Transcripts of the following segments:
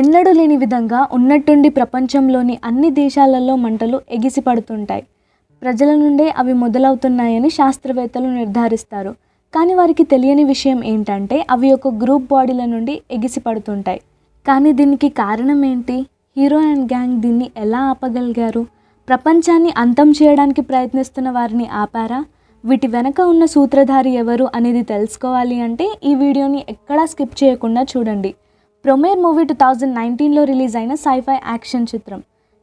ఎన్నడూ లేని విధంగా ఉన్నట్టుండి ప్రపంచంలోని అన్ని దేశాలలో మంటలు ఎగిసిపడుతుంటాయి. ప్రజల నుండే అవి మొదలవుతున్నాయని శాస్త్రవేత్తలు నిర్ధారిస్తారు. కానీ వారికి తెలియని విషయం ఏంటంటే అవి ఒక గ్రూప్ బాడీల నుండి ఎగిసిపడుతుంటాయి. కానీ దీనికి కారణం ఏంటి? హీరో అండ్ గ్యాంగ్ దీన్ని ఎలా ఆపగలిగారు? ప్రపంచాన్ని అంతం చేయడానికి ప్రయత్నిస్తున్న వారిని ఆపారా? వీటి వెనక ఉన్న సూత్రధారి ఎవరు అనేది తెలుసుకోవాలి అంటే ఈ వీడియోని ఎక్కడా స్కిప్ చేయకుండా చూడండి. ప్రొమేర్ మూవీ 2019లో రిలీజ్ అయిన సైఫై యాక్షన్ చిత్రం.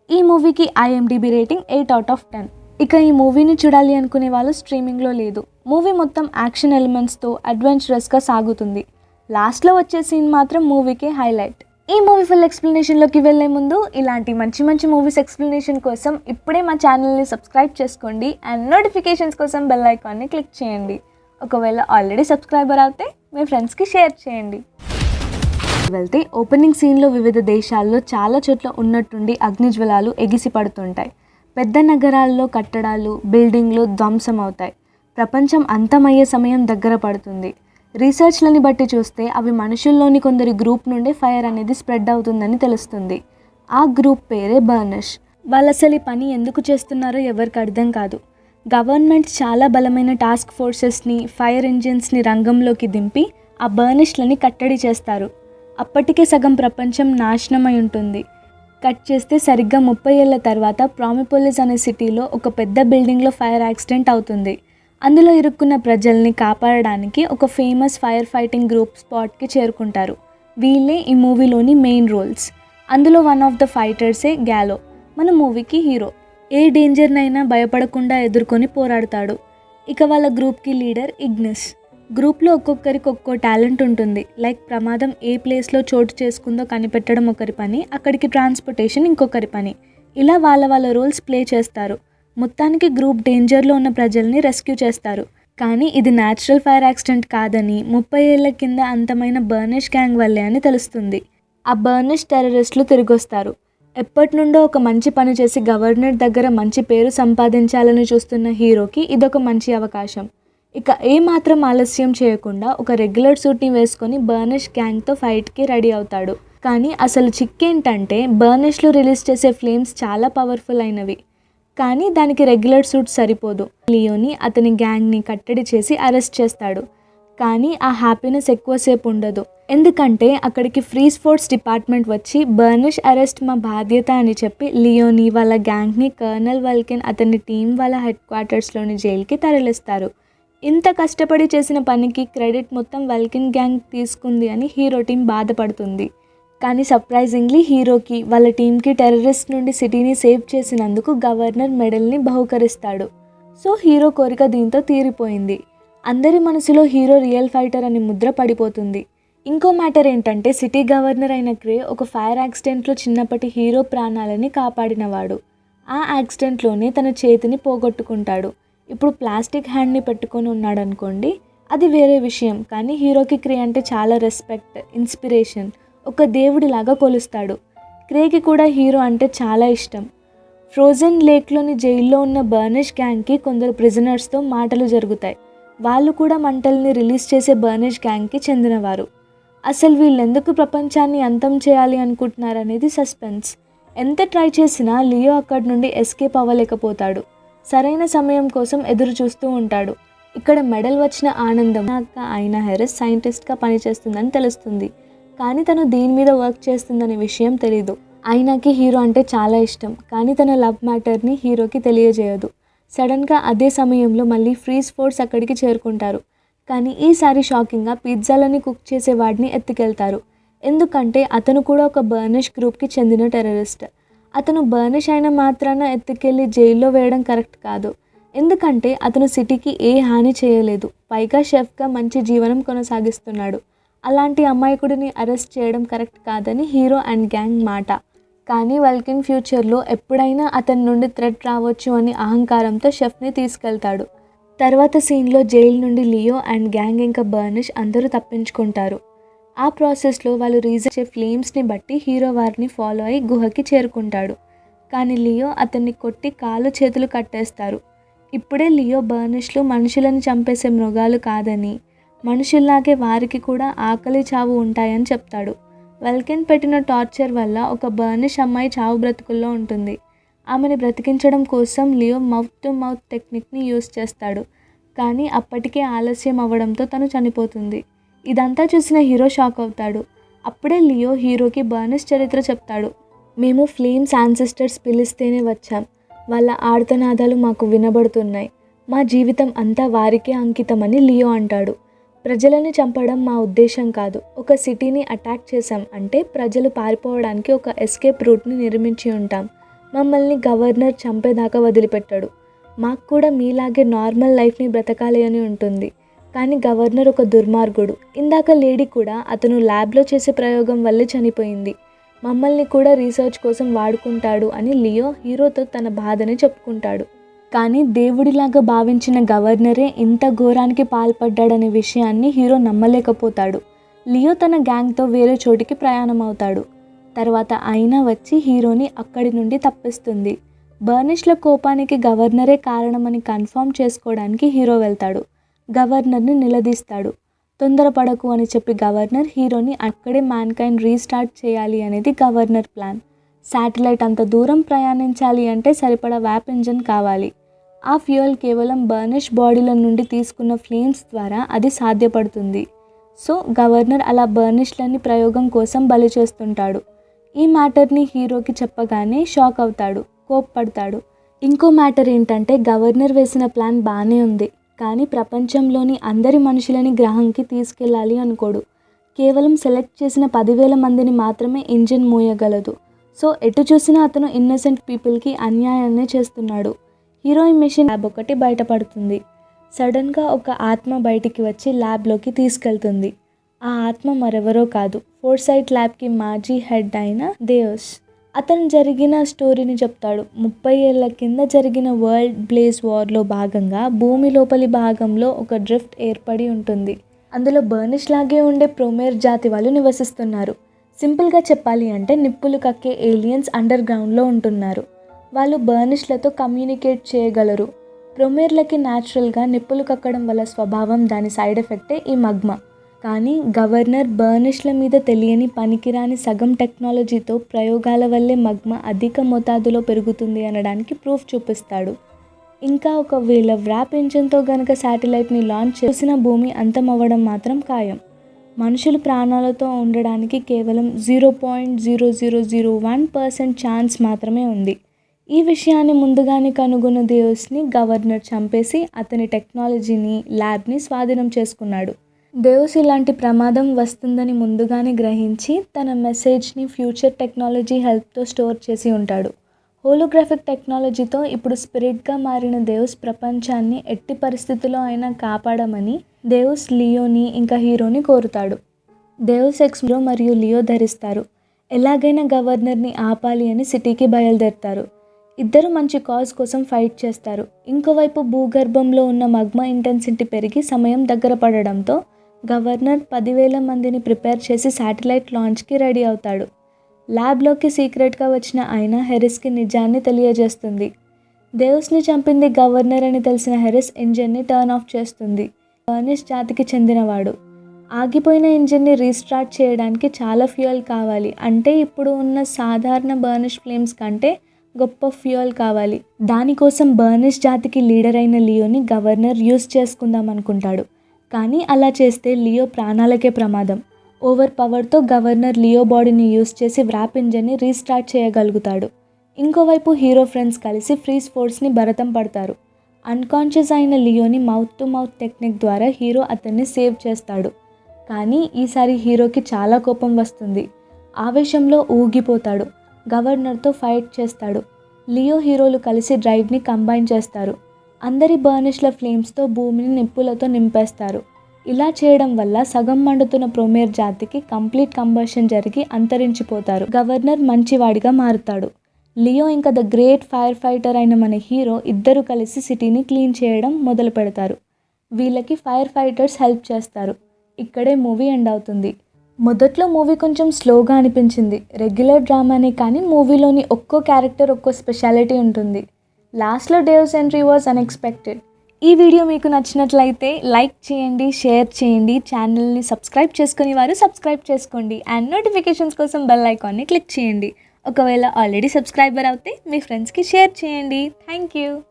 ఈ మూవీకి IMDb రేటింగ్ 8/10. ఇక ఈ మూవీని చూడాలి అనుకునే వాళ్ళు స్ట్రీమింగ్లో లేదు. మూవీ మొత్తం యాక్షన్ ఎలిమెంట్స్తో అడ్వెంచరస్గా సాగుతుంది. లాస్ట్లో వచ్చే సీన్ మాత్రం మూవీకి హైలైట్. ఈ మూవీ ఫుల్ ఎక్స్ప్లెనేషన్లోకి వెళ్ళే ముందు ఇలాంటి మంచి మంచి మూవీస్ ఎక్స్ప్లెనేషన్ కోసం ఇప్పుడే మా ఛానల్ని సబ్స్క్రైబ్ చేసుకోండి అండ్ నోటిఫికేషన్స్ కోసం బెల్ ఐకాన్ని క్లిక్ చేయండి. ఒకవేళ ఆల్రెడీ సబ్స్క్రైబర్ అయితే మీ ఫ్రెండ్స్కి షేర్ చేయండి. వెళ్తే ఓపెనింగ్ సీన్లో వివిధ దేశాల్లో చాలా చోట్ల ఉన్నట్టుండి అగ్నిజ్వలాలు ఎగిసిపడుతుంటాయి. పెద్ద నగరాల్లో కట్టడాలు, బిల్డింగ్లు ధ్వంసం అవుతాయి. ప్రపంచం అంతమయ్యే సమయం దగ్గర పడుతుంది. రీసెర్చ్లని బట్టి చూస్తే అవి మనుషుల్లోని కొందరి గ్రూప్ నుండి ఫైర్ అనేది స్ప్రెడ్ అవుతుందని తెలుస్తుంది. ఆ గ్రూప్ పేరే బర్నిష్. వాళ్ళు అసలు ఈ పని ఎందుకు చేస్తున్నారో ఎవరికి అర్థం కాదు. గవర్నమెంట్ చాలా బలమైన టాస్క్ ఫోర్సెస్ని, ఫైర్ ఇంజిన్స్ని రంగంలోకి దింపి ఆ బర్నిష్లని కట్టడి చేస్తారు. అప్పటికే సగం ప్రపంచం నాశనమై ఉంటుంది. కట్ చేస్తే సరిగ్గా 30 ఏళ్ల తర్వాత ప్రామిపోలిస్ అనే సిటీలో ఒక పెద్ద బిల్డింగ్లో ఫైర్ యాక్సిడెంట్ అవుతుంది. అందులో ఇరుక్కున్న ప్రజల్ని కాపాడడానికి ఒక ఫేమస్ ఫైర్ ఫైటింగ్ గ్రూప్ స్పాట్కి చేరుకుంటారు. వీళ్ళే ఈ మూవీలోని మెయిన్ రోల్స్. అందులో వన్ ఆఫ్ ద ఫైటర్సే గ్యాలో, మన మూవీకి హీరో. ఏ డేంజర్నైనా భయపడకుండా ఎదుర్కొని పోరాడతాడు. ఇక వాళ్ళ గ్రూప్కి లీడర్ ఇగ్నిస్. గ్రూప్లో ఒక్కొక్కరికి ఒక్కో టాలెంట్ ఉంటుంది. లైక్ ప్రమాదం ఏ ప్లేస్లో చోటు చేసుకుందో కనిపెట్టడం ఒకరి పని, అక్కడికి ట్రాన్స్పోర్టేషన్ ఇంకొకరి పని. ఇలా వాళ్ళ రోల్స్ ప్లే చేస్తారు. మొత్తానికి గ్రూప్ డేంజర్లో ఉన్న ప్రజల్ని రెస్క్యూ చేస్తారు. కానీ ఇది న్యాచురల్ ఫైర్ యాక్సిడెంట్ కాదని 30 ఏళ్ల కింద అంతమైన బర్నిష్ గ్యాంగ్ వల్లే అని తెలుస్తుంది. ఆ బర్నిష్ టెర్రరిస్టులు తిరిగొస్తారు. ఎప్పటి నుండో ఒక మంచి పని చేసి గవర్నర్ దగ్గర మంచి పేరు సంపాదించాలని చూస్తున్న హీరోకి ఇదొక మంచి అవకాశం. ఇక ఏమాత్రం ఆలస్యం చేయకుండా ఒక రెగ్యులర్ సూట్ని వేసుకొని బర్నిష్ గ్యాంగ్తో ఫైట్కి రెడీ అవుతాడు. కానీ అసలు చిక్కేంటంటే బర్నిష్లో రిలీజ్ చేసే ఫ్లేమ్స్ చాలా పవర్ఫుల్ అయినవి. కానీ దానికి రెగ్యులర్ సూట్ సరిపోదు. లియోని అతని గ్యాంగ్ని కట్టడి చేసి అరెస్ట్ చేస్తాడు. కానీ ఆ హ్యాపీనెస్ ఎక్కువసేపు ఉండదు. ఎందుకంటే అక్కడికి ఫ్రీజ్ ఫోర్స్ డిపార్ట్మెంట్ వచ్చి బర్నిష్ అరెస్ట్ మా బాధ్యత అని చెప్పి లియోని వాళ్ళ గ్యాంగ్ని కర్నల్ వల్కెన్ అతని టీం వాళ్ళ హెడ్ క్వార్టర్స్లోని జైలుకి తరలిస్తారు. ఇంత కష్టపడి చేసిన పనికి క్రెడిట్ మొత్తం వల్కెన్ గ్యాంగ్ తీసుకుంది అని హీరో టీం బాధపడుతుంది. కానీ సర్ప్రైజింగ్లీ హీరోకి, వాళ్ళ టీంకి టెర్రరిస్ట్ నుండి సిటీని సేవ్ చేసినందుకు గవర్నర్ మెడల్ని బహుకరిస్తాడు. సో హీరో కోరిక దీంతో తీరిపోయింది. అందరి మనసులో హీరో రియల్ ఫైటర్ అని ముద్ర పడిపోతుంది. ఇంకో మ్యాటర్ ఏంటంటే సిటీ గవర్నర్ అయిన క్రే ఒక ఫైర్ యాక్సిడెంట్లో చిన్నప్పటి హీరో ప్రాణాలని కాపాడినవాడు. ఆ యాక్సిడెంట్లోనే తన చేతిని పోగొట్టుకుంటాడు. ఇప్పుడు ప్లాస్టిక్ హ్యాండ్ని పెట్టుకొని ఉన్నాడు అనుకోండి, అది వేరే విషయం. కానీ హీరోకి క్రే అంటే చాలా రెస్పెక్ట్, ఇన్స్పిరేషన్, ఒక దేవుడిలాగా కొలుస్తాడు. క్రేకి కూడా హీరో అంటే చాలా ఇష్టం. ఫ్రోజన్ లేక్లోని జైల్లో ఉన్న బర్నిష్ గ్యాంగ్కి కొందరు ప్రిజనర్స్తో మాటలు జరుగుతాయి. వాళ్ళు కూడా మంటల్ని రిలీజ్ చేసే బర్నిష్ గ్యాంగ్కి చెందినవారు. అసలు వీళ్ళెందుకు ప్రపంచాన్ని అంతం చేయాలి అనుకుంటున్నారనేది సస్పెన్స్. ఎంత ట్రై చేసినా లియో అక్కడి నుండి ఎస్కేప్ అవ్వలేకపోతాడు. సరైన సమయం కోసం ఎదురు చూస్తూ ఉంటాడు. ఇక్కడ మెడల్ వచ్చిన ఆనందం ఐనా హెరెస్ సైంటిస్ట్గా పనిచేస్తుందని తెలుస్తుంది. కానీ తను దీని మీద వర్క్ చేస్తుందనే విషయం తెలీదు. ఐనాకి హీరో అంటే చాలా ఇష్టం. కానీ తన లవ్ మ్యాటర్ని హీరోకి తెలియజేయదు. సడన్గా అదే సమయంలో మళ్ళీ ఫ్రీజ్ ఫోర్స్ అక్కడికి చేరుకుంటారు. కానీ ఈసారి షాకింగ్గా పిజ్జాలని కుక్ చేసే వాడిని ఎత్తుకెళ్తారు. ఎందుకంటే అతను కూడా ఒక బర్నిష్ గ్రూప్కి చెందిన టెర్రరిస్ట్. అతను బర్నిష్ అయిన మాత్రాన ఎత్తుకెళ్ళి జైల్లో వేయడం కరెక్ట్ కాదు. ఎందుకంటే అతను సిటీకి ఏ హాని చేయలేదు. పైగా షెఫ్గా మంచి జీవనం కొనసాగిస్తున్నాడు. అలాంటి అమాయకుడిని అరెస్ట్ చేయడం కరెక్ట్ కాదని హీరో అండ్ గ్యాంగ్ మాట. కానీ వల్కెన్ ఫ్యూచర్లో ఎప్పుడైనా అతని నుండి థ్రెట్ రావచ్చు అని అహంకారంతో షెఫ్ని తీసుకెళ్తాడు. తర్వాత సీన్లో జైలు నుండి లియో అండ్ గ్యాంగ్ ఇంకా బర్నిష్ అందరూ తప్పించుకుంటారు. ఆ ప్రాసెస్లో వాళ్ళు రీజన్ ఫ్లేమ్స్ని బట్టి హీరో వారిని ఫాలో అయి గుహకి చేరుకుంటాడు. కానీ లియో అతన్ని కొట్టి కాళ్ళు చేతులు కట్టేస్తారు. ఇప్పుడే లియో బర్నిష్లు మనుషులను చంపేసే మృగాలు కాదని, మనుషుల్లాగే వారికి కూడా ఆకలి చావు ఉంటాయని చెప్తాడు. వెల్కెన్ పెట్టిన టార్చర్ వల్ల ఒక బర్నిష్ అమ్మాయి చావు బ్రతుకుల్లో ఉంటుంది. ఆమెని బ్రతికించడం కోసం లియో మౌత్ టు మౌత్ టెక్నిక్ని యూస్ చేస్తాడు. కానీ అప్పటికే ఆలస్యం అవ్వడంతో తను చనిపోతుంది. ఇదంతా చూసిన హీరో షాక్ అవుతాడు. అప్పుడే లియో హీరోకి బర్నిష్ చరిత్ర చెప్తాడు. మేము ఫ్లేమ్స్ యాన్సెస్టర్స్ పిలిస్తేనే వచ్చాం. వాళ్ళ ఆర్తనాదాలు మాకు వినబడుతున్నాయి. మా జీవితం అంతా వారికే అంకితమని లియో అంటాడు. ప్రజలని చంపడం మా ఉద్దేశం కాదు. ఒక సిటీని అటాక్ చేశాం అంటే ప్రజలు పారిపోవడానికి ఒక ఎస్కేప్ రూట్ని నిర్మించి ఉంటాం. మమ్మల్ని గవర్నర్ చంపేదాకా వదిలిపెట్టాడు. మాకు కూడా మీలాగే నార్మల్ లైఫ్ని బ్రతకాలి అని ఉంటుంది. కానీ గవర్నర్ ఒక దుర్మార్గుడు. ఇందాక లేడీ కూడా అతను ల్యాబ్లో చేసే ప్రయోగం వల్లే చనిపోయింది. మమ్మల్ని కూడా రీసెర్చ్ కోసం వాడుకుంటాడు అని లియో హీరోతో తన బాధని చెప్పుకుంటాడు. కానీ దేవుడిలాగా భావించిన గవర్నరే ఇంత ఘోరానికి పాల్పడ్డాడనే విషయాన్ని హీరో నమ్మలేకపోతాడు. లియో తన గ్యాంగ్తో వేరే చోటికి ప్రయాణం అవుతాడు. తర్వాత అయినా వచ్చి హీరోని అక్కడి నుండి తప్పిస్తుంది. బర్నిష్ల కోపానికి గవర్నరే కారణమని కన్ఫర్మ్ చేసుకోవడానికి హీరో వెళ్తాడు. గవర్నర్ని నిలదీస్తాడు. తొందరపడకు అని చెప్పి గవర్నర్ హీరోని అక్కడే మ్యాన్కైండ్ రీస్టార్ట్ చేయాలి అనేది గవర్నర్ ప్లాన్. శాటిలైట్ అంత దూరం ప్రయాణించాలి అంటే సరిపడా వ్యాప్ ఇంజన్ కావాలి. ఆ ఫ్యూయల్ కేవలం బర్నిష్ బాడీల నుండి తీసుకున్న ఫ్లేమ్స్ ద్వారా అది సాధ్యపడుతుంది. సో గవర్నర్ అలా బర్నిష్లని ప్రయోగం కోసం బలి చేస్తుంటాడు. ఈ మ్యాటర్ని హీరోకి చెప్పగానే షాక్ అవుతాడు, కోప్పడతాడు. ఇంకో మ్యాటర్ ఏంటంటే గవర్నర్ వేసిన ప్లాన్ బాగానే ఉంది. కానీ ప్రపంచంలోని అందరి మనుషులని గ్రహంకి తీసుకెళ్ళాలి అనుకోడు. కేవలం సెలెక్ట్ చేసిన 10,000 మందిని మాత్రమే ఇంజిన్ మోయగలదు. సో ఎటు చూసినా అతను ఇన్నసెంట్ పీపుల్కి అన్యాయాన్ని చేస్తున్నాడు. హీరోయిన్ మెషిన్ ల్యాబ్ ఒకటి బయటపడుతుంది. సడన్గా ఒక ఆత్మ బయటికి వచ్చి ల్యాబ్లోకి తీసుకెళ్తుంది. ఆ ఆత్మ మరెవరో కాదు, ఫోర్సైట్ ల్యాబ్కి మాజీ హెడ్ అయిన దేవస్. అతను జరిగిన స్టోరీని చెప్తాడు. 30 ఏళ్ల కింద జరిగిన వరల్డ్ బ్లేజ్ వార్లో భాగంగా భూమి లోపలి భాగంలో ఒక డ్రిఫ్ట్ ఏర్పడి ఉంటుంది. అందులో బర్నిష్ లాగే ఉండే ప్రొమేర్ జాతి వాళ్ళు నివసిస్తున్నారు. సింపుల్గా చెప్పాలి అంటే నిప్పులు కక్కే ఏలియన్స్ అండర్ గ్రౌండ్లో ఉంటున్నారు. వాళ్ళు బర్నిష్లతో కమ్యూనికేట్ చేయగలరు. ప్రొమేర్లకి న్యాచురల్గా నిప్పులు కక్కడం వల్ల స్వభావం, దాని సైడ్ ఎఫెక్టే ఈ మగ్మ. కానీ గవర్నర్ బర్నిష్ల మీద తెలియని పనికిరాని సగం టెక్నాలజీతో ప్రయోగాల వల్లే మగ్మ అధిక మోతాదులో పెరుగుతుంది అనడానికి ప్రూఫ్ చూపిస్తాడు. ఇంకా ఒకవేళ వ్రాప్ ఇంజిన్తో గనక శాటిలైట్ని లాంచ్ చేసిన భూమి అంతమవ్వడం మాత్రం ఖాయం. మనుషులు ప్రాణాలతో ఉండడానికి కేవలం 0.0001% ఛాన్స్ మాత్రమే ఉంది. ఈ విషయాన్ని ముందుగానే కనుగొన్న దేవస్ని గవర్నర్ చంపేసి అతని టెక్నాలజీని, ల్యాబ్ని స్వాధీనం చేసుకున్నాడు. దేవస్ ఇలాంటి ప్రమాదం వస్తుందని ముందుగానే గ్రహించి తన మెసేజ్ని ఫ్యూచర్ టెక్నాలజీ హెల్ప్తో స్టోర్ చేసి ఉంటాడు. హోలోగ్రాఫిక్ టెక్నాలజీతో ఇప్పుడు స్పిరిట్గా మారిన దేవస్ ప్రపంచాన్ని ఎట్టి పరిస్థితుల్లో అయినా కాపాడమని దేవస్ లియోని ఇంకా హీరోని కోరుతాడు. దేవస్ ఎక్స్ మరియు లియో ధరిస్తారు. ఎలాగైనా గవర్నర్ని ఆపాలి అని సిటీకి బయలుదేరుతారు. ఇద్దరు మంచి కాజ్ కోసం ఫైట్ చేస్తారు. ఇంకోవైపు భూగర్భంలో ఉన్న మగ్మా ఇంటెన్సిటీ పెరిగి సమయం దగ్గర పడడంతో గవర్నర్ 10,000 మందిని ప్రిపేర్ చేసి శాటిలైట్ లాంచ్కి రెడీ అవుతాడు. ల్యాబ్లోకి సీక్రెట్గా వచ్చిన ఆయన హెరిస్కి నిజాన్ని తెలియజేస్తుంది. దేవస్ని చంపింది గవర్నర్ అని తెలిసిన హెరిస్ ఇంజిన్ని టర్న్ ఆఫ్ చేస్తుంది. బర్నిష్ జాతికి చెందినవాడు. ఆగిపోయిన ఇంజిన్ని రీస్టార్ట్ చేయడానికి చాలా ఫ్యూయల్ కావాలి. అంటే ఇప్పుడు ఉన్న సాధారణ బర్నిష్ ఫ్లేమ్స్ కంటే గొప్ప ఫ్యూయల్ కావాలి. దానికోసం బర్నిష్ జాతికి లీడర్ అయిన లియోని గవర్నర్ యూజ్ చేసుకుందాం అనుకుంటాడు. కానీ అలా చేస్తే లియో ప్రాణాలకే ప్రమాదం. ఓవర్ పవర్తో గవర్నర్ లియో బాడీని యూజ్ చేసి వ్రాప్ ఇంజన్ని రీస్టార్ట్ చేయగలుగుతాడు. ఇంకోవైపు హీరో ఫ్రెండ్స్ కలిసి ఫ్రీజ్ ఫోర్స్ని భరతం పడతారు. అన్కాన్షియస్ అయిన లియోని మౌత్ టు మౌత్ టెక్నిక్ ద్వారా హీరో అతన్ని సేవ్ చేస్తాడు. కానీ ఈసారి హీరోకి చాలా కోపం వస్తుంది. ఆవేశంలో ఊగిపోతాడు. గవర్నర్తో ఫైట్ చేస్తాడు. లియో హీరోలు కలిసి డ్రైవ్ని కంబైన్ చేస్తారు. అందరి బర్నిష్ల ఫ్లేమ్స్తో భూమిని నిప్పులతో నింపేస్తారు. ఇలా చేయడం వల్ల సగం మండుతున్న ప్రొమేర్ జాతికి కంప్లీట్ కంబషన్ జరిగి అంతరించిపోతారు. గవర్నర్ మంచివాడిగా మారుతాడు. లియో ఇంకా ద గ్రేట్ ఫైర్ ఫైటర్ అయిన మన హీరో ఇద్దరు కలిసి సిటీని క్లీన్ చేయడం మొదలు పెడతారు. వీళ్ళకి ఫైర్ ఫైటర్స్ హెల్ప్ చేస్తారు. ఇక్కడే మూవీ ఎండ్ అవుతుంది. మొదట్లో మూవీ కొంచెం స్లోగా అనిపించింది. రెగ్యులర్ డ్రామానే కానీ మూవీలోని ఒక్కో క్యారెక్టర్ ఒక్కో స్పెషాలిటీ ఉంటుంది. లాస్ట్లో డేవ్స్ ఎంట్రీ వాజ్ అన్ఎక్స్పెక్టెడ్. ఈ వీడియో మీకు నచ్చినట్లయితే లైక్ చేయండి, షేర్ చేయండి, ఛానల్ని సబ్స్క్రైబ్ చేసుకుని వారు సబ్స్క్రైబ్ చేసుకోండి అండ్ నోటిఫికేషన్స్ కోసం బెల్ ఐకాన్ని క్లిక్ చేయండి. ఒకవేళ ఆల్రెడీ సబ్స్క్రైబర్ అయితే మీ ఫ్రెండ్స్కి షేర్ చేయండి. Thank you.